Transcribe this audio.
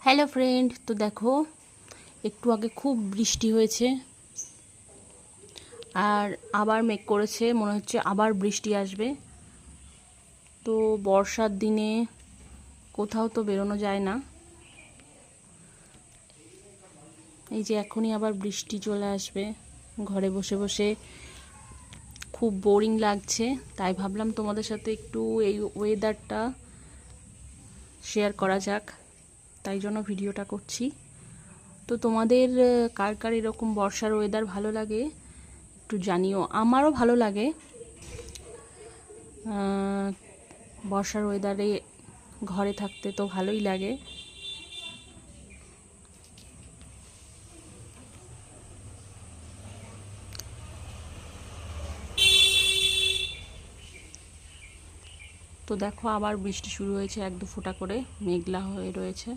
Hello friend, তো দেখো একটু আগে খুব বৃষ্টি হয়েছে আর আবার মেঘ করেছে, মনে হচ্ছে আবার বৃষ্টি আসবে। তো বর্ষার দিনে কোথাও তো বেরোনো যায় না। এই যে এখনই আবার বৃষ্টি চলে আসবে, ঘরে বসে বসে খুব বোরিং লাগছে, তাই ভাবলাম তোমাদের সাথে একটু এই ওয়েদারটা শেয়ার করা যাক, তাই জন্য ভিডিওটা করছি। তো তোমাদের কার কার এরকম বর্ষার ওয়েদার ভালো লাগে একটু জানিও। আমারও ভালো লাগে বর্ষার ওয়েদারে ঘরে থাকতে, তো ভালোই লাগে। তো দেখো আবার বৃষ্টি শুরু হয়েছে, এক দু ফোঁটা করে মেঘলা হয়ে রয়েছে।